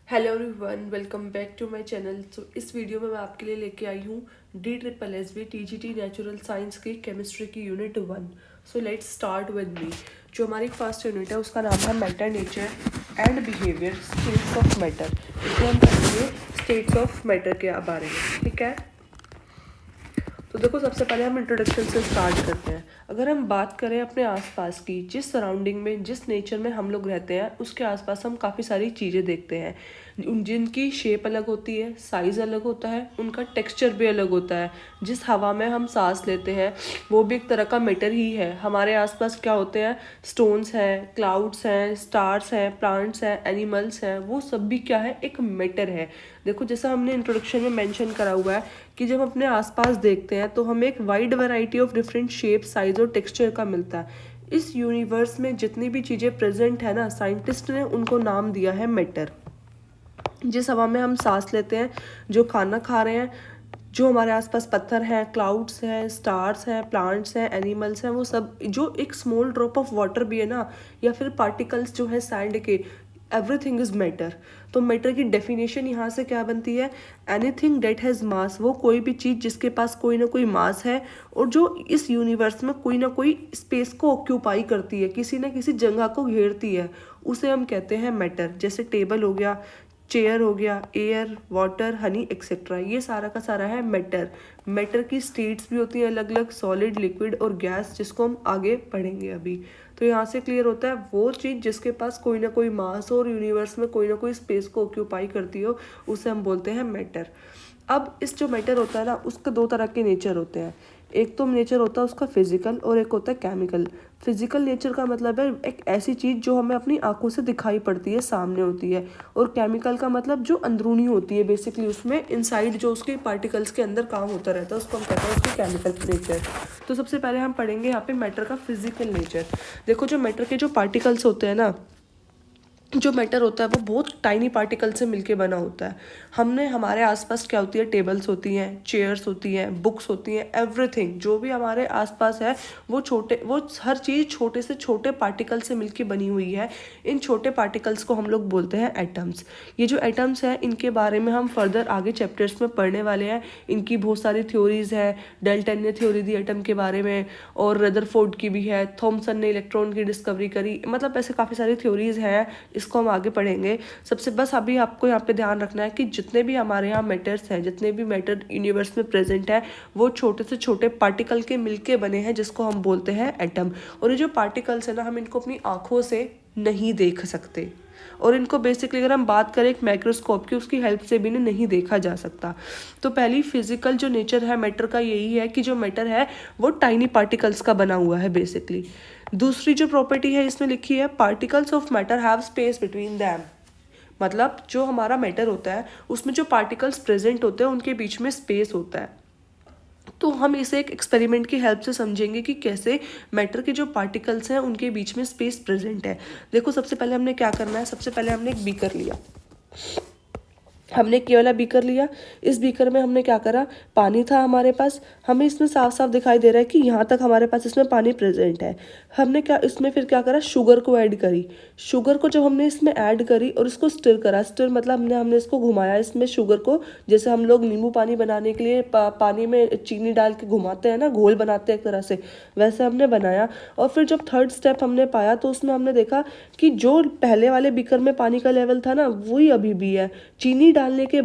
Hello everyone, welcome back to my channel. इस video में मैं आपके लिए लेके आई हूँ DSSB TGT नेचुरल साइंस की केमिस्ट्री की unit 1। So let's start with me. जो हमारी फर्स्ट यूनिट है उसका नाम है matter, nature and behaviour, states of matter. इसमें हम पढ़ेंगे स्टेट्स ऑफ मैटर के बारे में, ठीक है। तो देखो, सबसे पहले हम इंट्रोडक्शन से स्टार्ट करते हैं। अगर हम बात करें अपने आसपास की, जिस सराउंडिंग में, जिस नेचर में हम लोग रहते हैं, उसके आसपास हम काफ़ी सारी चीज़ें देखते हैं जिनकी शेप अलग होती है, साइज़ अलग होता है, उनका टेक्सचर भी अलग होता है। जिस हवा में हम सांस लेते हैं वो भी एक तरह का मैटर ही है। हमारे आसपास क्या होते हैं, स्टोन्स हैं, क्लाउड्स हैं, स्टार्स हैं, प्लांट्स हैं, एनिमल्स हैं, वो सब भी क्या है, एक मैटर है। देखो, जैसा हमने इंट्रोडक्शन में मेंशन करा हुआ है कि जब अपने आसपास देखते हैं तो हमें एक wide variety of different shape, size और टेक्सचर का मिलता है। इस यूनिवर्स में जितनी भी चीज़ें प्रेजेंट है ना, साइंटिस्ट ने उनको नाम दिया है मैटर। जिस हवा में हम सांस लेते हैं, जो खाना खा रहे हैं, जो हमारे आसपास पत्थर हैं, क्लाउड्स हैं, स्टार्स हैं, प्लांट्स हैं, एनिमल्स हैं, वो सब, जो एक स्मॉल ड्रॉप ऑफ वाटर भी है ना, या फिर पार्टिकल्स जो है सैंड के, एवरीथिंग इज मैटर। तो मैटर की डेफिनेशन यहाँ से क्या बनती है, एनीथिंग डेट हैज़ मास। वो कोई भी चीज़ जिसके पास कोई ना कोई मास है और जो इस यूनिवर्स में कोई ना कोई स्पेस को ऑक्यूपाई करती है, किसी ना किसी जगह को घेरती है, उसे हम कहते हैं मैटर। जैसे टेबल हो गया, चेयर हो गया, एयर, वाटर, हनी एक्सेट्रा, ये सारा का सारा है मैटर। मैटर की स्टेट्स भी होती हैं अलग अलग, सॉलिड, लिक्विड और गैस, जिसको हम आगे पढ़ेंगे अभी। तो यहाँ से क्लियर होता है, वो चीज़ जिसके पास कोई ना कोई मास हो और यूनिवर्स में कोई ना कोई स्पेस को ऑक्यूपाई करती हो, उसे हम बोलते हैं मैटर। अब इस जो मैटर होता है ना, उसके दो तरह के नेचर होते हैं। एक तो नेचर होता है उसका फिजिकल और एक होता है केमिकल। फिजिकल नेचर का मतलब है एक ऐसी चीज़ जो हमें अपनी आंखों से दिखाई पड़ती है, सामने होती है। और केमिकल का मतलब जो अंदरूनी होती है, बेसिकली उसमें इनसाइड जो उसके पार्टिकल्स के अंदर काम होता रहता है, उसको हम कहते हैं उसकी केमिकल नेचर। तो सबसे पहले हम पढ़ेंगे यहाँ पे मैटर का फिजिकल नेचर। देखो, जो मैटर के जो पार्टिकल्स होते हैं ना, जो मैटर होता है वो बहुत टाइनी पार्टिकल से मिलके बना होता है। हमने हमारे आसपास क्या होती है, टेबल्स होती हैं, चेयर्स होती हैं, बुक्स होती हैं, एवरीथिंग जो भी हमारे आसपास है वो हर चीज़ छोटे से छोटे पार्टिकल से मिलके बनी हुई है। इन छोटे पार्टिकल्स को हम लोग बोलते हैं एटम्स। ये जो एटम्स हैं, इनके बारे में हम फर्दर आगे चैप्टर्स में पढ़ने वाले हैं। इनकी बहुत सारी थ्योरीज हैं। डाल्टन ने थ्योरी दी एटम के बारे में, और रदरफोर्ड की भी है। थॉमसन ने इलेक्ट्रॉन की डिस्कवरी करी। मतलब ऐसे काफ़ी सारी थ्योरीज हैं, इसको हम आगे पढ़ेंगे। सबसे बस अभी आपको यहाँ पे ध्यान रखना है कि जितने भी हमारे यहाँ मैटर्स हैं, जितने भी मैटर यूनिवर्स में प्रेजेंट है, वो छोटे से छोटे पार्टिकल के मिलके बने हैं, जिसको हम बोलते हैं एटम। और ये जो पार्टिकल्स है ना, हम इनको अपनी आंखों से नहीं देख सकते, और इनको बेसिकली अगर हम बात करें एक माइक्रोस्कोप की, उसकी हेल्प से भी नहीं देखा जा सकता। तो पहली फिजिकल जो नेचर है मैटर का यही है कि जो मैटर है वो टाइनी पार्टिकल्स का बना हुआ है बेसिकली। दूसरी जो प्रॉपर्टी है इसमें लिखी है, particles of matter have space between them. मतलब जो हमारा मैटर होता है उसमें जो पार्टिकल्स प्रेजेंट होते हैं उनके बीच में स्पेस होता है। तो हम इसे एक एक्सपेरिमेंट की हेल्प से समझेंगे कि कैसे मैटर के जो पार्टिकल्स हैं उनके बीच में स्पेस प्रेजेंट है। देखो, सबसे पहले हमने क्या करना है, सबसे पहले हमने एक बीकर लिया। हमने ये वाला बीकर लिया। इस बीकर में हमने क्या करा, पानी था हमारे पास। हमें इसमें साफ साफ दिखाई दे रहा है कि यहाँ तक हमारे पास इसमें पानी प्रेजेंट है। हमने क्या इसमें फिर क्या करा, शुगर को ऐड करी। शुगर को जब हमने इसमें ऐड करी और इसको स्टिर करा, स्टिर मतलब हमने इसको घुमाया इसमें शुगर को, जैसे हम लोग नींबू पानी बनाने के लिए पानी में चीनी डाल के घुमाते हैं ना, घोल बनाते हैं एक तरह से, वैसे हमने बनाया। और फिर जब थर्ड स्टेप हमने पाया तो उसमें हमने देखा कि जो पहले वाले बीकर में पानी का लेवल था ना, वही अभी भी है। चीनी डालने के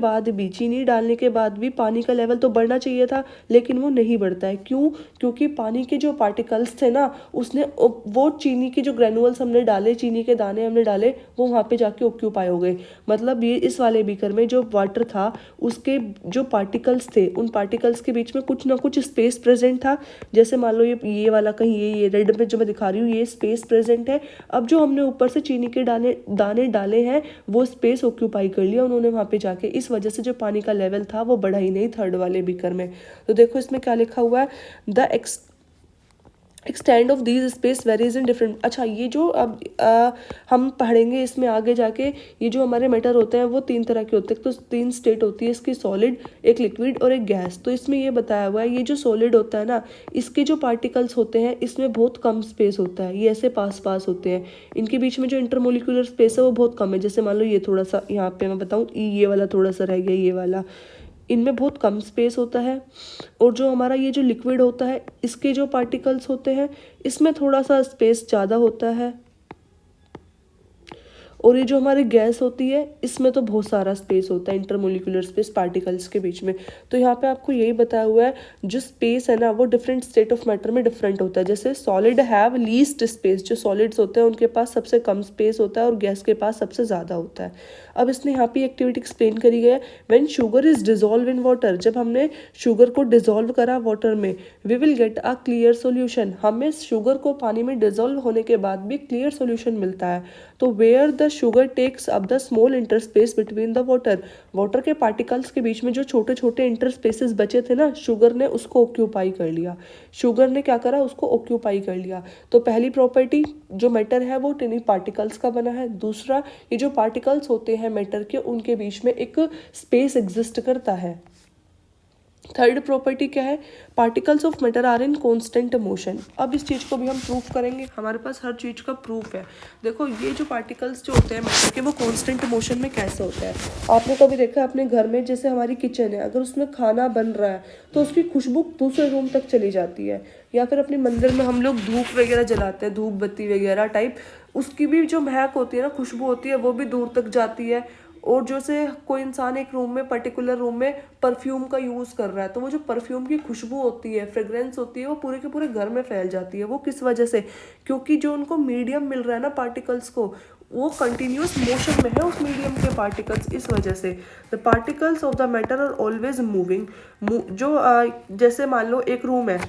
बाद भी पानी का लेवल तो बढ़ना चाहिए था, लेकिन वो नहीं बढ़ता है। क्यों? क्योंकि पानी के जो पार्टिकल्स थे ना, उसने वो चीनी के जो ग्रेनुअल्स हमने डाले, चीनी के दाने हमने डाले, वो वहाँ पे जाके ऑक्यूपाई हो गए। मतलब ये इस वाले बीकर में जो वाटर था, उसके जो पार्टिकल्स थे, उन पार्टिकल्स के बीच में कुछ ना कुछ स्पेस प्रेजेंट था। जैसे मान लो ये वाला, कहीं ये रेड में जो मैं दिखा रही हूँ, ये स्पेस प्रेजेंट है। अब जो हमने ऊपर से चीनी के दाने डाले हैं, वो स्पेस ऑक्यूपाई कर लिया उन्होंने वहाँ पे जाके। इस वजह से जो पानी का लेवल था वो बढ़ा ही नहीं थर्ड वाले बीकर में। तो देखो इसमें क्या लिखा हुआ है, the extend of these space varies in different. अच्छा, ये जो अब हम पढ़ेंगे इसमें आगे जाके, ये जो हमारे मैटर होते हैं वो तीन तरह के होते हैं। तो तीन स्टेट होती है इसकी, सॉलिड, एक लिक्विड और एक गैस। तो इसमें ये बताया हुआ है ये जो सॉलिड होता है ना, इसके जो पार्टिकल्स होते हैं इसमें बहुत कम स्पेस होता है, ये ऐसे पास पास होते हैं। इनके बीच में जो इंटरमोलिकुलर स्पेस है वो बहुत कम है। जैसे मान लो ये थोड़ा सा, यहाँ पे मैं बताऊँ, ये वाला थोड़ा सा रह गया, ये वाला, इनमें बहुत कम स्पेस होता है। और जो हमारा ये जो लिक्विड होता है इसके जो पार्टिकल्स होते हैं इसमें थोड़ा सा स्पेस ज़्यादा होता है। और ये जो हमारी गैस होती है इसमें तो बहुत सारा स्पेस होता है, इंटरमोलिकुलर स्पेस पार्टिकल्स के बीच में। तो यहाँ पे आपको यही बताया हुआ है जो स्पेस है ना वो डिफरेंट स्टेट ऑफ मैटर में डिफरेंट होता है। जैसे सॉलिड हैव लीस्ट स्पेस, जो सॉलिड्स होते हैं उनके पास सबसे कम स्पेस होता है और गैस के पास सबसे ज़्यादा होता है। अब इसने यहाँ पे एक्टिविटी एक्सप्लेन करी गई है, when sugar is dissolve in water, जब हमने शुगर को डिजोल्व करा वाटर में, we will get a clear solution, हमें शुगर को पानी में डिजोल्व होने के बाद भी क्लियर सोल्यूशन मिलता है। तो where the sugar takes up the small interspace between the water, water के पार्टिकल्स के बीच में जो छोटे छोटे इंटरस्पेसेस बचे थे ना, शुगर ने उसको ऑक्यूपाई कर लिया। शुगर ने क्या करा, उसको ऑक्यूपाई कर लिया। तो पहली प्रॉपर्टी, जो मैटर है वो टिनी पार्टिकल्स का बना है। दूसरा, ये जो पार्टिकल्स होते हैं मैटर के, उनके बीच में एक स्पेस एग्जिस्ट करता है। थर्ड प्रॉपर्टी क्या है, particles of matter are in constant motion. अब इस चीज़ को भी हम प्रूफ करेंगे, हमारे पास हर चीज़ का प्रूफ है। देखो ये जो पार्टिकल्स जो होते हैं मैटर के, वो कॉन्स्टेंट मोशन में कैसे होते हैं। आपने कभी देखा है अपने घर में, जैसे हमारी किचन है, अगर उसमें खाना बन रहा है तो उसकी खुशबू दूसरे रूम तक चली जाती है। या फिर अपने मंदिर में हम लोग धूप वगैरह जलाते हैं, धूप बत्ती वगैरह टाइप, उसकी भी जो महक होती है ना, खुशबू होती है, वो भी दूर तक जाती है। और जैसे कोई इंसान एक रूम में, पर्टिकुलर रूम में परफ्यूम का यूज़ कर रहा है, तो वो जो परफ्यूम की खुशबू होती है, फ्रेग्रेंस होती है, वो पूरे के पूरे घर में फैल जाती है। वो किस वजह से, क्योंकि जो उनको मीडियम मिल रहा है ना पार्टिकल्स को, वो कंटिन्यूस मोशन में है उस मीडियम के पार्टिकल्स, इस वजह से। The particles of the matter are always moving. जो जैसे मान लो एक रूम है,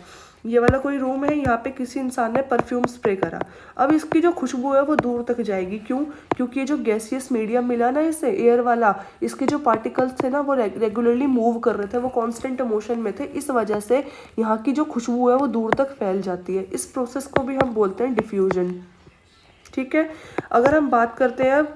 ये वाला कोई रूम है, यहाँ पे किसी इंसान ने परफ्यूम स्प्रे करा, अब इसकी जो खुशबू है वो दूर तक जाएगी। क्यों? क्योंकि ये जो गैसियस मीडियम मिला ना इसे, एयर वाला, इसके जो पार्टिकल्स थे ना वो रेगुलरली मूव कर रहे थे, वो कांस्टेंट मोशन में थे, इस वजह से यहाँ की जो खुशबू है वो दूर तक फैल जाती है। इस प्रोसेस को भी हम बोलते हैं डिफ्यूजन। ठीक है, अगर हम बात करते हैं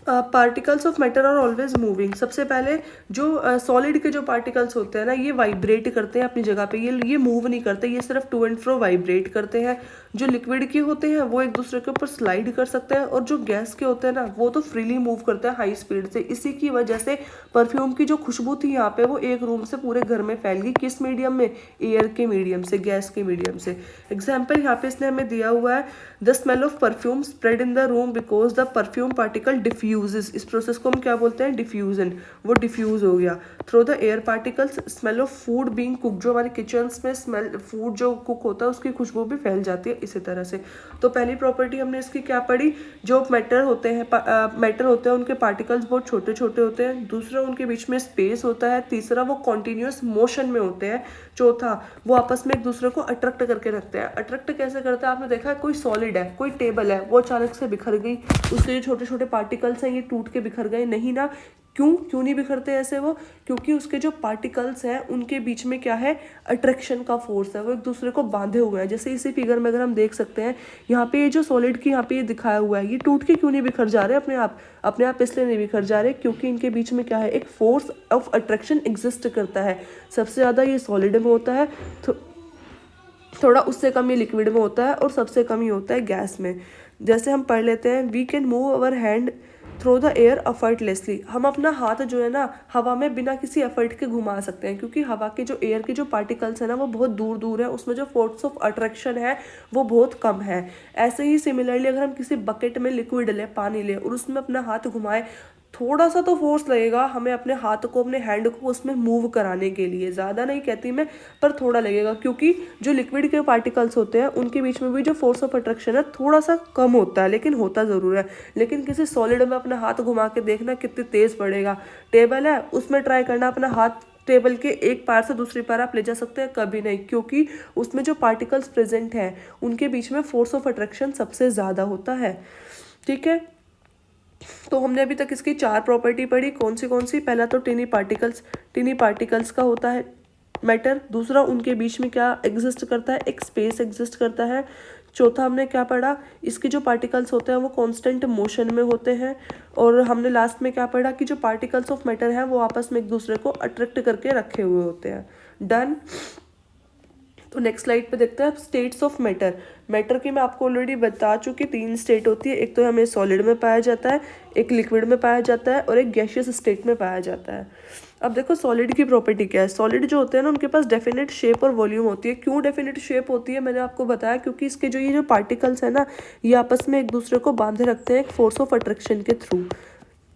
particles of matter are always moving. सबसे पहले जो सॉलिड के जो पार्टिकल्स होते हैं ना, ये वाइब्रेट करते हैं अपनी जगह पे, ये मूव नहीं करते, ये सिर्फ टू एंड फ्रो वाइब्रेट करते हैं। जो लिक्विड के होते हैं वो एक दूसरे के ऊपर स्लाइड कर सकते हैं, और जो गैस के होते हैं ना वो तो फ्रीली मूव करते हैं हाई स्पीड से। इसी की वजह से परफ्यूम की जो खुशबू थी यहाँ पे, वो एक रूम से पूरे घर में फैल गई। किस मीडियम में? एयर के मीडियम से, गैस के मीडियम से। एग्जाम्पल यहाँ पे इसने हमें दिया हुआ है, the smell of perfume spread in the room because the perfume particle diffuses. इस प्रोसेस को हम क्या बोलते हैं? डिफ्यूजन। वो डिफ्यूज हो गया through the air particles. Smell of food being cook, जो हमारे किचन में स्मेल, फूड जो कुक होता है उसकी खुशबू भी फैल जाती है इसी तरह से। तो पहली प्रॉपर्टी हमने इसकी क्या पढ़ी, जो मैटर होते हैं उनके पार्टिकल्स बहुत छोटे छोटे होते हैं। दूसरा, उनके बीच में स्पेस होता है। तीसरा, वो कॉन्टिन्यूस मोशन में होते हैं। चौथा, वो आपस में एक दूसरे को अट्रैक्ट करके रखते हैं। अट्रैक्ट कैसे करते हैं? आपने देखा है कोई सॉलिड है, कोई टेबल है, वो अचानक से बिखर गई, उसके जो छोटे छोटे पार्टिकल्स हैं ये टूट के बिखर गए? नहीं ना। क्यों नहीं बिखरते ऐसे वो? क्योंकि उसके जो पार्टिकल्स हैं उनके बीच में क्या है? अट्रैक्शन का फोर्स है, वो एक दूसरे को बांधे हुए हैं। जैसे इसी फिगर में अगर हम देख सकते हैं, यहाँ पे ये जो सॉलिड की यहाँ पे ये दिखाया हुआ है, ये टूट के क्यों नहीं बिखर जा रहे अपने आप इसलिए नहीं बिखर जा रहे क्योंकि इनके बीच में क्या है? एक फोर्स ऑफ अट्रैक्शन एग्जिस्ट करता है। सबसे ज़्यादा ये सॉलिड में होता है, थोड़ा उससे कम ये लिक्विड में होता है, और सबसे कम ही होता है गैस में। जैसे हम पढ़ लेते हैं, we can move our hand through the air effortlessly. हम अपना हाथ जो है ना हवा में बिना किसी एफर्ट के घुमा सकते हैं, क्योंकि हवा के जो एयर के जो पार्टिकल्स है ना वो बहुत दूर दूर है, उसमें जो फोर्स ऑफ अट्रैक्शन है वो बहुत कम है। ऐसे ही सिमिलरली अगर हम किसी बकेट में लिक्विड लें, पानी लें, और उसमें अपना हाथ घुमाएं, थोड़ा सा तो फोर्स लगेगा हमें अपने हाथ को, अपने हैंड को उसमें मूव कराने के लिए। ज़्यादा नहीं कहती मैं, पर थोड़ा लगेगा, क्योंकि जो लिक्विड के पार्टिकल्स होते हैं उनके बीच में भी जो फोर्स ऑफ अट्रैक्शन है थोड़ा सा कम होता है, लेकिन होता ज़रूर है। लेकिन किसी सॉलिड में अपना हाथ घुमा के देखना कितनी तेज़ पड़ेगा। टेबल है, उसमें ट्राई करना अपना हाथ टेबल के एक पार से दूसरी पार आप ले जा सकते हैं? कभी नहीं, क्योंकि उसमें जो पार्टिकल्स प्रेजेंट हैं उनके बीच में फोर्स ऑफ अट्रैक्शन सबसे ज़्यादा होता है। ठीक है, तो हमने अभी तक इसकी 4 प्रॉपर्टी पढ़ी। कौन सी? पहला तो टिनी पार्टिकल्स का होता है मैटर। दूसरा, उनके बीच में क्या एग्जिस्ट करता है, एक स्पेस एग्जिस्ट करता है। चौथा हमने क्या पढ़ा, इसके जो पार्टिकल्स होते हैं वो कांस्टेंट मोशन में होते हैं। और हमने लास्ट में क्या पढ़ा कि जो पार्टिकल्स ऑफ मैटर हैं वो आपस में एक दूसरे को अट्रैक्ट करके रखे हुए होते हैं। डन। तो नेक्स्ट स्लाइड पे देखते हैं स्टेट्स ऑफ मैटर की मैं आपको ऑलरेडी बता चुकी 3 स्टेट होती है। एक तो हमें सॉलिड में पाया जाता है, एक लिक्विड में पाया जाता है और एक गैसियस स्टेट में पाया जाता है। अब देखो सॉलिड की प्रॉपर्टी क्या है। सॉलिड जो होते हैं ना उनके पास डेफिनेट शेप और वॉल्यूम होती है। क्यों डेफिनेट शेप होती है मैंने आपको बताया, क्योंकि इसके ये जो पार्टिकल्स है ना ये आपस में एक दूसरे को बांधे रखते हैं एक फोर्स ऑफ अट्रैक्शन के थ्रू।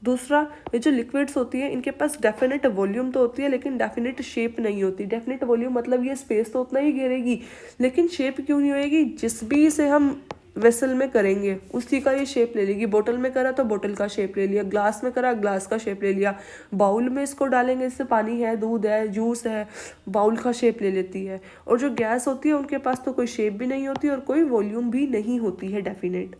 दूसरा, ये जो लिक्विड्स होती है इनके पास डेफिनेट वॉल्यूम तो होती है लेकिन डेफिनेट शेप नहीं होती। डेफिनेट वॉल्यूम मतलब ये स्पेस तो उतना ही घेरेगी लेकिन शेप क्यों नहीं होएगी, जिस भी इसे हम वेसल में करेंगे उसी का ये शेप ले लेगी। बोतल में करा तो बोतल का शेप ले लिया, ग्लास में करा ग्लास का शेप ले लिया, बाउल में इसको डालेंगे, इससे पानी है, दूध है, जूस है, बाउल का शेप ले लेती है। और जो गैस होती है उनके पास तो कोई शेप भी नहीं होती और कोई वॉल्यूम भी नहीं होती है डेफिनेट।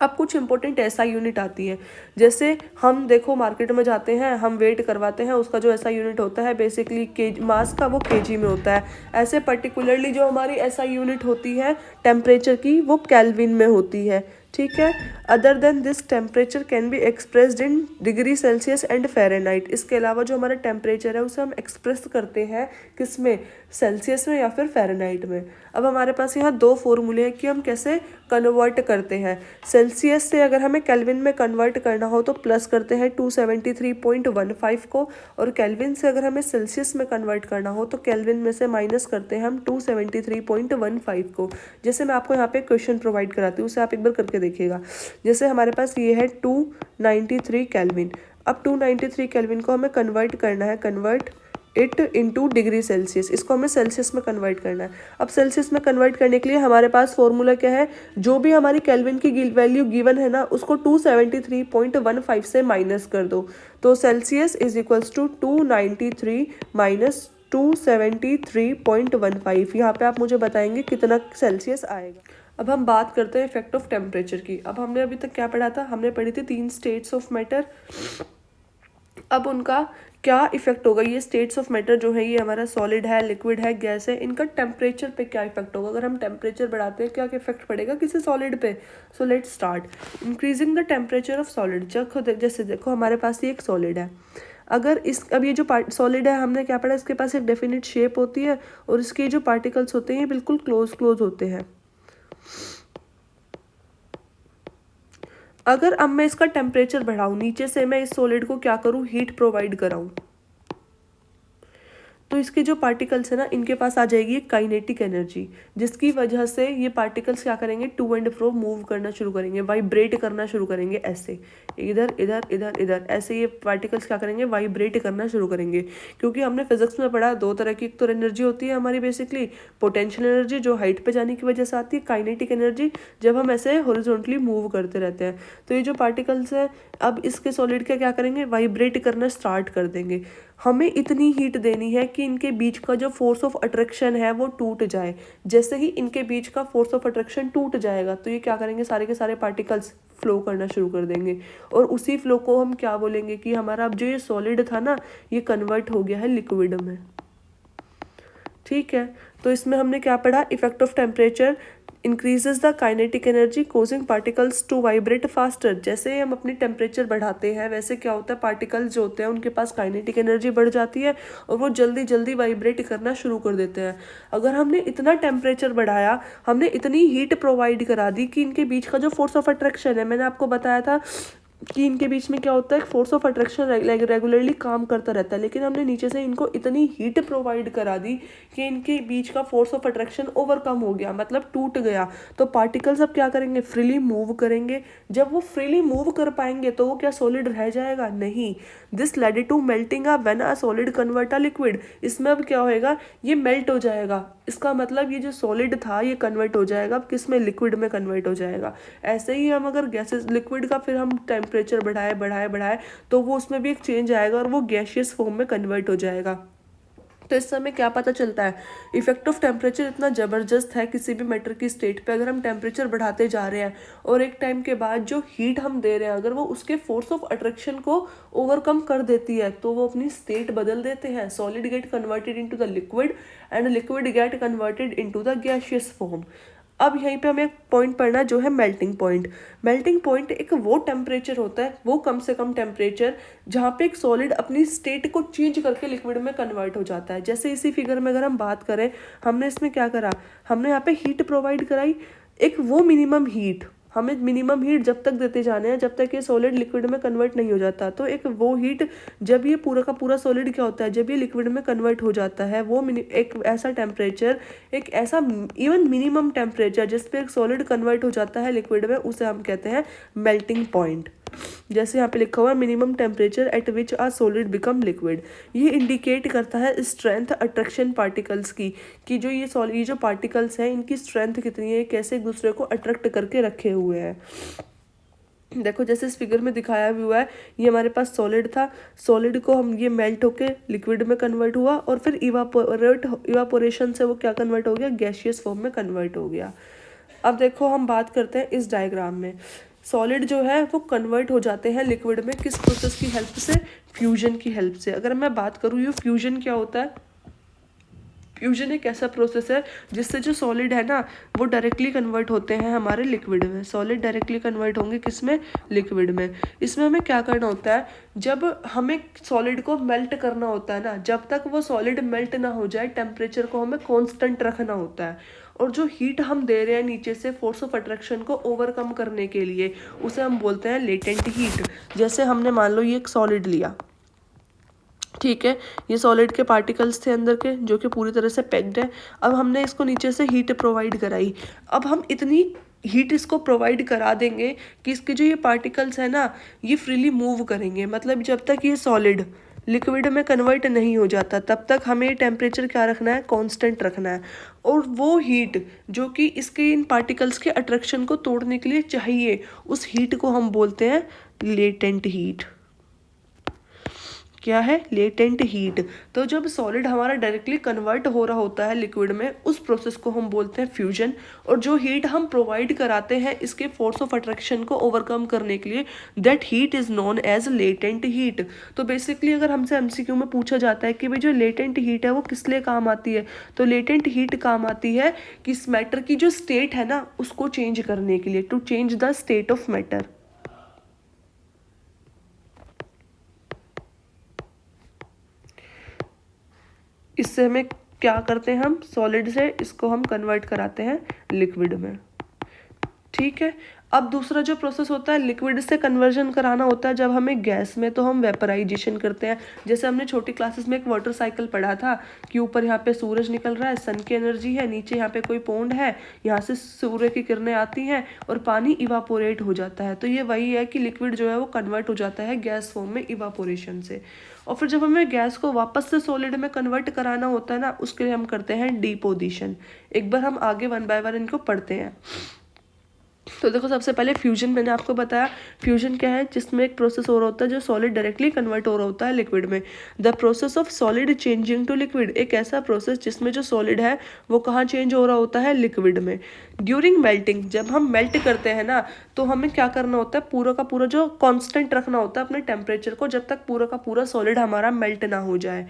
अब कुछ इंपॉर्टेंट ऐसा यूनिट आती है, जैसे हम देखो मार्केट में जाते हैं, हम वेट करवाते हैं, उसका जो ऐसा यूनिट होता है बेसिकली मास का वो केजी में होता है। ऐसे पर्टिकुलरली जो हमारी ऐसा यूनिट होती है टेम्परेचर की वो केल्विन में होती है। ठीक है। Other than this temperature can be expressed in degree Celsius and Fahrenheit. इसके अलावा जो हमारा टेम्परेचर है उसे हम एक्सप्रेस करते हैं किस में, सेल्सियस में या फिर फ़ारेनहाइट में। अब हमारे पास यहाँ 2 फॉर्मूले हैं कि हम कैसे कन्वर्ट करते हैं। सेल्सियस से अगर हमें केल्विन में कन्वर्ट करना हो तो प्लस करते हैं 273.15 को, और केल्विन से अगर हमें सेल्सियस में कन्वर्ट करना हो तो केल्विन में से माइनस करते हैं हम 273.15 को। जैसे मैं आपको यहाँ पे क्वेश्चन प्रोवाइड कराती हूँ, उसे आप एक बार करके देखिएगा। जैसे हमारे पास ये है 293 केल्विन। अब 293 केल्विन को हमें कन्वर्ट करना है, convert it into degree Celsius. इसको हमें सेल्सियस में कन्वर्ट करना है। अब सेल्सियस में कन्वर्ट करने के लिए हमारे पास फॉर्मूला क्या है, जो भी हमारी केल्विन की वैल्यू गिवन है ना उसको 273.15 से माइनस कर दो। तो Celsius is equals to 293 minus 273.15। यहाँ पे आप मुझे बताएंगे कितना सेल्सियस आएगा। अब हम बात करते हैं इफेक्ट ऑफ टेम्परेचर की। अब हमने अभी तक क्या पढ़ा था, हमने पढ़ी थी 3 स्टेट्स ऑफ मैटर। अब उनका क्या इफेक्ट होगा, ये स्टेट्स ऑफ मैटर जो है ये हमारा सॉलिड है, लिक्विड है, गैस है, इनका टेम्परेचर पे क्या इफेक्ट होगा। अगर हम टेम्परेचर बढ़ाते हैं क्या इफेक्ट पड़ेगा किसी सॉलिड पे। सो let's start. Increasing the temperature of solid. जैसे देखो हमारे पास ये एक सॉलिड है, अगर अब ये जो सॉलिड है हमने क्या पढ़ा, इसके पास एक डेफिनेट शेप होती है और इसके जो पार्टिकल्स होते हैं ये बिल्कुल क्लोज होते हैं। अगर अब मैं इसका टेम्परेचर बढ़ाऊं, नीचे से मैं इस सॉलिड को क्या करूं, हीट प्रोवाइड कराऊं, तो इसके जो पार्टिकल्स है ना इनके पास आ जाएगी एक काइनेटिक एनर्जी, जिसकी वजह से ये पार्टिकल्स क्या करेंगे, टू एंड फ्रो मूव करना शुरू करेंगे, वाइब्रेट करना शुरू करेंगे, ऐसे इधर इधर इधर इधर, ऐसे ये पार्टिकल्स क्या करेंगे, वाइब्रेट करना शुरू करेंगे। क्योंकि हमने फिजिक्स में पढ़ा 2 तरह की, एक तो एनर्जी होती है हमारी बेसिकली पोटेंशियल एनर्जी जो हाइट पे जाने की वजह से आती है, काइनेटिक एनर्जी जब हम ऐसे हॉरिजॉन्टली मूव करते रहते हैं। तो ये जो पार्टिकल्स है अब इसके सॉलिड के क्या करेंगे, वाइब्रेट करना स्टार्ट कर देंगे। हमें इतनी हीट देनी है कि इनके बीच का जो फोर्स ऑफ अट्रैक्शन है वो टूट जाए। जैसे ही इनके बीच का फोर्स ऑफ अट्रैक्शन टूट जाएगा तो ये क्या करेंगे, सारे के सारे पार्टिकल्स फ्लो करना शुरू कर देंगे। और उसी फ्लो को हम क्या बोलेंगे कि हमारा अब जो ये सॉलिड था ना ये कन्वर्ट हो गया है लिक्विड में। ठीक है। तो इसमें हमने क्या पढ़ा, effect of temperature increases the kinetic energy causing particles to vibrate faster. जैसे हम अपनी टेम्परेचर बढ़ाते हैं वैसे क्या होता है, पार्टिकल्स जो होते हैं उनके पास काइनेटिक एनर्जी बढ़ जाती है और वो जल्दी जल्दी वाइब्रेट करना शुरू कर देते हैं। अगर हमने इतना टेम्परेचर बढ़ाया, हमने इतनी हीट प्रोवाइड करा दी कि इनके बीच का जो फोर्स ऑफ अट्रैक्शन है, मैंने आपको बताया था कि इनके बीच में क्या होता है, फोर्स ऑफ अट्रैक्शन रेगुलरली काम करता रहता है, लेकिन हमने नीचे से इनको इतनी हीट प्रोवाइड करा दी कि इनके बीच का फोर्स ऑफ अट्रैक्शन ओवरकम हो गया, मतलब टूट गया। तो पार्टिकल्स अब क्या करेंगे, फ्रीली मूव करेंगे। जब वो फ्रीली मूव कर पाएंगे तो वो क्या सॉलिड रह जाएगा, नहीं। This lead to melting when a solid convert a liquid. इसमें अब क्या होएगा, ये मेल्ट हो जाएगा। इसका मतलब ये जो सॉलिड था ये कन्वर्ट हो जाएगा, अब किस में, लिक्विड में कन्वर्ट हो जाएगा। ऐसे ही हम अगर गैसेस लिक्विड का फिर हम टेम्परेचर बढ़ाए तो वो उसमें भी एक चेंज आएगा और वो गैसियस फॉर्म में कन्वर्ट हो जाएगा। तो इससे हमें क्या पता चलता है, इफेक्ट ऑफ टेम्परेचर इतना ज़बरदस्त है किसी भी मैटर की स्टेट पे। अगर हम टेम्परेचर बढ़ाते जा रहे हैं और एक टाइम के बाद जो हीट हम दे रहे हैं अगर वो उसके फोर्स ऑफ अट्रैक्शन को ओवरकम कर देती है तो वो अपनी स्टेट बदल देते हैं। Solid get converted into the liquid and liquid get converted into the gaseous form. अब यहीं पे हमें एक पॉइंट पढ़ना जो है मेल्टिंग पॉइंट। मेल्टिंग पॉइंट एक वो टेम्परेचर होता है, वो कम से कम टेम्परेचर जहाँ पे एक सॉलिड अपनी स्टेट को चेंज करके लिक्विड में कन्वर्ट हो जाता है। जैसे इसी फिगर में अगर हम बात करें, हमने इसमें क्या करा, हमने यहाँ पे हीट प्रोवाइड कराई, एक वो मिनिमम हीट, हमें मिनिमम हीट जब तक देते जाने हैं जब तक ये सॉलिड लिक्विड में कन्वर्ट नहीं हो जाता। तो एक वो हीट जब ये पूरा का पूरा सॉलिड क्या होता है, जब ये लिक्विड में कन्वर्ट हो जाता है, वो एक ऐसा टेम्परेचर, एक ऐसा इवन मिनिमम टेम्परेचर जिस पे एक सॉलिड कन्वर्ट हो जाता है लिक्विड में, उसे हम कहते हैं मेल्टिंग पॉइंट। जैसे यहाँ पे लिखा हुआ है minimum temperature at which a solid become liquid. ये इंडिकेट करता है स्ट्रेंथ अट्रैक्शन पार्टिकल्स की, कि जो ये जो पार्टिकल्स हैं इनकी स्ट्रेंथ कितनी है, कैसे एक दूसरे को अट्रैक्ट करके रखे हुए हैं। देखो जैसे इस फिगर में दिखाया भी हुआ है, ये हमारे पास सॉलिड था, सॉलिड को हम ये मेल्ट होके लिक्विड में कन्वर्ट हुआ और फिर इवापोरेशन से वो क्या कन्वर्ट हो गया, गैसियस फॉर्म में कन्वर्ट हो गया। अब देखो हम बात करते हैं इस डायग्राम में, सॉलिड जो है वो कन्वर्ट हो जाते हैं लिक्विड में किस प्रोसेस की हेल्प से, फ्यूजन की हेल्प से। अगर मैं बात करूँ ये फ्यूजन क्या होता है, फ्यूजन एक ऐसा प्रोसेस है जिससे जो सॉलिड है ना वो डायरेक्टली कन्वर्ट होते हैं हमारे लिक्विड में। सॉलिड डायरेक्टली कन्वर्ट होंगे किस में, लिक्विड में। इसमें हमें क्या करना होता है, जब हमें सॉलिड को मेल्ट करना होता है ना, जब तक वो सॉलिड मेल्ट ना हो जाए टेम्परेचर को हमें कांस्टेंट रखना होता है। और जो हीट हम दे रहे हैं नीचे से फोर्स ऑफ अट्रैक्शन को ओवरकम करने के लिए, उसे हम बोलते हैं लेटेंट हीट। जैसे हमने मान लो ये एक सॉलिड लिया, ठीक है, ये सॉलिड के पार्टिकल्स थे अंदर के जो कि पूरी तरह से पैक्ड है। अब हमने इसको नीचे से हीट प्रोवाइड कराई, अब हम इतनी हीट इसको प्रोवाइड करा देंगे कि इसके जो ये पार्टिकल्स है ना ये फ्रीली मूव करेंगे। मतलब जब तक ये सॉलिड लिक्विड में कन्वर्ट नहीं हो जाता तब तक हमें टेम्परेचर क्या रखना है, कांस्टेंट रखना है। और वो हीट जो कि इसके इन पार्टिकल्स के अट्रैक्शन को तोड़ने के लिए चाहिए, उस हीट को हम बोलते हैं लेटेंट हीट। क्या है, लेटेंट हीट। तो जब सॉलिड हमारा डायरेक्टली कन्वर्ट हो रहा होता है लिक्विड में, उस प्रोसेस को हम बोलते हैं फ्यूजन। और जो हीट हम प्रोवाइड कराते हैं इसके फोर्स ऑफ अट्रैक्शन को ओवरकम करने के लिए, that heat is known as latent heat. तो बेसिकली अगर हमसे एमसीक्यू में पूछा जाता है कि भाई जो लेटेंट हीट है वो किस लिए काम आती है, तो लेटेंट हीट काम आती है कि इस मैटर की जो स्टेट है ना उसको चेंज करने के लिए, to change the state of matter. इससे हमें क्या करते हैं, हम सॉलिड से इसको हम कन्वर्ट कराते हैं लिक्विड में, ठीक है। अब दूसरा जो प्रोसेस होता है लिक्विड से कन्वर्जन कराना होता है जब हमें गैस में, तो हम वेपराइजेशन करते हैं। जैसे हमने छोटी क्लासेस में एक वाटर साइकिल पढ़ा था कि ऊपर यहाँ पे सूरज निकल रहा है, सन की एनर्जी है, नीचे यहाँ पे कोई पॉन्ड है, यहाँ से सूर्य की किरणें आती हैं और पानी इवापोरेट हो जाता है। तो ये वही है कि लिक्विड जो है वो कन्वर्ट हो जाता है गैस फॉर्म में इवापोरेशन से। और फिर जब हमें गैस को वापस से सॉलिड में कन्वर्ट कराना होता है ना, उसके लिए हम करते हैं डिपोजिशन। एक बार हम आगे वन बाय वन इनको पढ़ते हैं। तो देखो सबसे पहले फ्यूजन मैंने आपको बताया, फ्यूजन क्या है, जिसमें एक प्रोसेस हो रहा होता है जो सॉलिड डायरेक्टली कन्वर्ट हो रहा होता है लिक्विड में। The process of solid changing to liquid, एक ऐसा प्रोसेस जिसमें जो सॉलिड है वो कहाँ चेंज हो रहा होता है, लिक्विड में। ड्यूरिंग मेल्टिंग, जब हम मेल्ट करते हैं ना तो हमें क्या करना होता है, पूरा का पूरा जो कांस्टेंट रखना होता है अपने टेम्परेचर को, जब तक पूरा का पूरा सॉलिड हमारा मेल्ट ना हो जाए।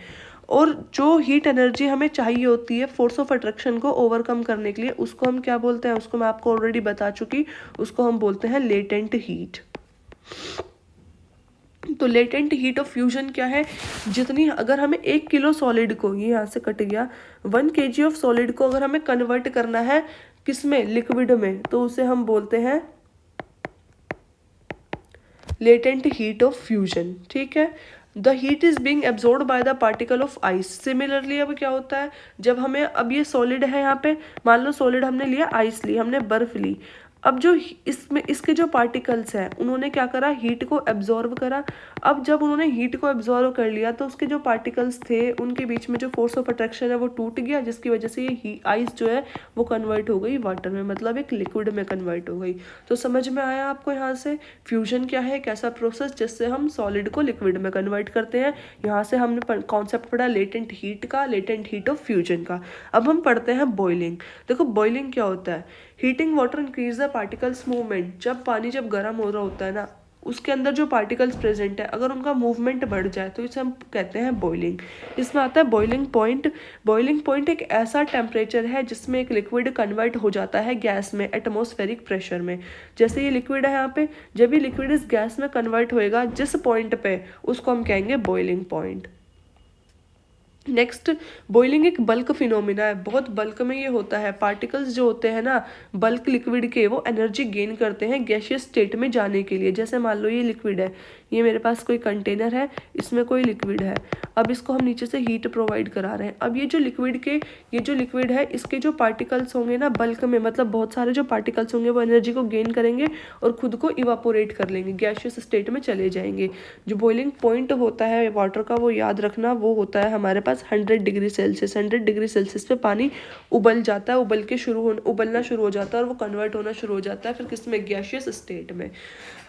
और जो हीट एनर्जी हमें चाहिए होती है फोर्स ऑफ अट्रैक्शन को ओवरकम करने के लिए, उसको हम क्या बोलते हैं, उसको मैं आपको ऑलरेडी बता चुकी, उसको हम बोलते हैं लेटेंट हीट। तो लेटेंट हीट ऑफ फ्यूजन क्या है, जितनी अगर हमें 1 किलो सॉलिड को, ये यहाँ से कट गया, 1 kg ऑफ सॉलिड को अगर हमें कन्वर्ट करना है किसमें, लिक्विड में, तो उसे हम बोलते हैं लेटेंट हीट ऑफ फ्यूजन, ठीक है। The heat is being absorb by the particle of ice. Similarly अब क्या होता है, जब हमें, अब ये सॉलिड है यहाँ पे, मान लो सॉलिड हमने लिया, आइस ली, हमने बर्फ ली। अब जो इसमें इसके जो पार्टिकल्स हैं उन्होंने क्या करा, हीट को एब्जॉर्व करा। अब जब उन्होंने हीट को एब्जॉर्व कर लिया तो उसके जो पार्टिकल्स थे उनके बीच में जो फोर्स ऑफ अट्रैक्शन है वो टूट गया, जिसकी वजह से ये आइस जो है वो कन्वर्ट हो गई वाटर में, मतलब एक लिक्विड में कन्वर्ट हो गई। तो समझ में आया आपको यहाँ से फ्यूजन क्या है, एक ऐसा प्रोसेस जिससे हम सॉलिड को लिक्विड में कन्वर्ट करते हैं। यहाँ से हमने कॉन्सेप्ट पढ़ा लेटेंट हीट का, लेटेंट हीट ऑफ फ्यूजन का। अब हम पढ़ते हैं बॉइलिंग। देखो बॉइलिंग क्या होता है, heating water increase the particles movement. जब पानी जब गर्म हो रहा होता है ना, उसके अंदर जो पार्टिकल्स प्रेजेंट है अगर उनका मूवमेंट बढ़ जाए तो इसे हम कहते हैं बॉइलिंग। इसमें आता है बॉइलिंग पॉइंट। बॉइलिंग पॉइंट एक ऐसा टेम्परेचर है जिसमें एक लिक्विड कन्वर्ट हो जाता है गैस में एटमॉस्फेरिक प्रेशर में। जैसे ये लिक्विड है यहाँ पे, जब ये लिक्विड इस गैस में कन्वर्ट होएगा जिस पॉइंट पे, उसको हम कहेंगे बॉइलिंग पॉइंट। नेक्स्ट, बॉइलिंग एक बल्क फिनोमिना है, बहुत बल्क में ये होता है। पार्टिकल्स जो होते हैं ना बल्क लिक्विड के, वो एनर्जी गेन करते हैं गैसियस स्टेट में जाने के लिए। जैसे मान लो ये लिक्विड है, ये मेरे पास कोई कंटेनर है, इसमें कोई लिक्विड है, अब इसको हम नीचे से हीट प्रोवाइड करा रहे हैं। अब ये जो लिक्विड है इसके जो पार्टिकल्स होंगे ना बल्क में, मतलब बहुत सारे जो पार्टिकल्स होंगे वो एनर्जी को गेन करेंगे और खुद को इवापोरेट कर लेंगे, गैसियस स्टेट में चले जाएंगे। जो बॉइलिंग पॉइंट होता है वाटर का, वो याद रखना, वो होता है हमारे पास 100 डिग्री सेल्सियस। 100 डिग्री सेल्सियस पे पानी उबल जाता है, उबलना शुरू हो जाता है और वो कन्वर्ट होना शुरू हो जाता है फिर किसमें, गैसियस स्टेट में।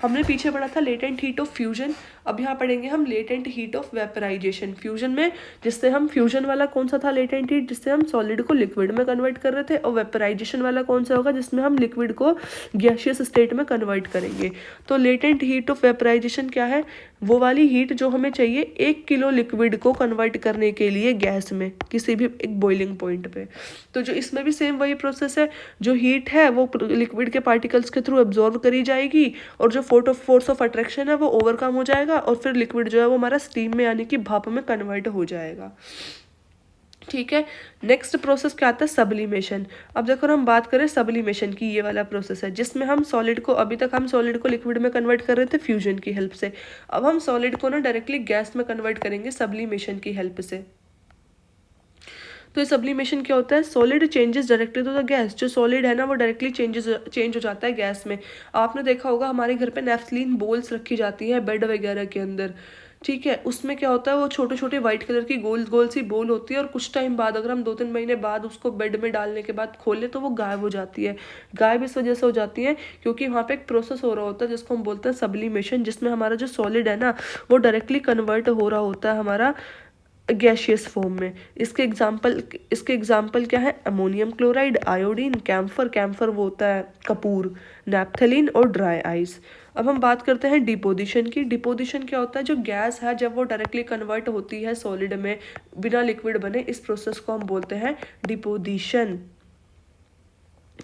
हमने पीछे पढ़ा था लेटेंट हीट ऑफ फ्यूजन, अब यहाँ पढ़ेंगे हम latent heat of vaporisation. Fusion में जिससे हम, फ्यूजन वाला कौन सा था लेटेंट हीट, जिससे हम सॉलिड को लिक्विड में कन्वर्ट कर रहे थे, और वेपराइजेशन वाला कौन सा होगा, जिसमें हम लिक्विड को गैसियस स्टेट में कन्वर्ट करेंगे। तो लेटेंट हीट ऑफ वेपराइजेशन क्या है, वो वाली हीट जो हमें चाहिए 1 किलो लिक्विड को कन्वर्ट करने के लिए गैस में किसी भी एक बॉइलिंग पॉइंट पे। तो जो इसमें भी सेम वही प्रोसेस है, जो हीट है वो लिक्विड के पार्टिकल्स के थ्रू एब्जॉर्व करी जाएगी और जो फोर्स ऑफ अट्रैक्शन है वो ओवरकम हो जाएगा और फिर लिक्विड जो है वो हमारा स्टीम में यानी कि भाप में कन्वर्ट हो जाएगा। ठीक है, नेक्स्ट प्रोसेस क्या आता है, सब्लिमेशन। अब देखो हम बात करें सब्लिमेशन की, ये वाला प्रोसेस है जिसमें हम सॉलिड को, अभी तक हम सॉलिड को लिक्विड में कन्वर्ट कर रहे थे फ्यूजन की हेल्प से, अब हम सॉलिड को ना डायरेक्टली गैस में कन्वर्ट करेंगे सब्लिमेशन की हेल्प से। तो ये सब्लिमेशन क्या होता है, solid changes directly to the gas. जो सॉलिड है ना वो डायरेक्टली चेंज हो जाता है गैस में। आपने देखा होगा हमारे घर पे नेफ्थलीन बोल्स रखी जाती है बेड वगैरह के अंदर, ठीक है, उसमें क्या होता है वो छोटे छोटे व्हाइट कलर की गोल गोल सी बोल होती है और कुछ टाइम बाद अगर हम 2-3 महीने बाद उसको बेड में डालने के बाद खोलें तो वो गायब हो जाती है। गायब इस वजह से हो जाती है क्योंकि वहाँ पे एक प्रोसेस हो रहा होता है जिसको हम बोलते हैं सब्लिमेशन, जिसमें हमारा जो सॉलिड है ना वो डायरेक्टली कन्वर्ट हो रहा होता है हमारा गैशियस फॉर्म में। इसके एग्जाम्पल क्या है, अमोनियम क्लोराइड, आयोडीन, कैम्फर वो होता है कपूर, नैप्थलीन और ड्राई आइस। अब हम बात करते हैं डिपोजिशन की। डिपोजिशन क्या होता है, जो गैस है जब वो डायरेक्टली कन्वर्ट होती है सॉलिड में बिना लिक्विड बने, इस प्रोसेस को हम बोलते हैं deposition.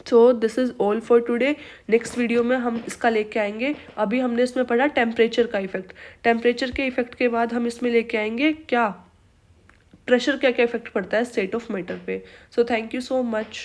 So this is all for today. Next video में हम इसका लेके आएंगे, अभी हमने इसमें पढ़ा टेम्परेचर का इफेक्ट, टेम्परेचर के इफेक्ट के बाद हम इसमें लेके आएंगे क्या, प्रेशर क्या क्या इफेक्ट पड़ता है स्टेट ऑफ मैटर पे। So thank you so much.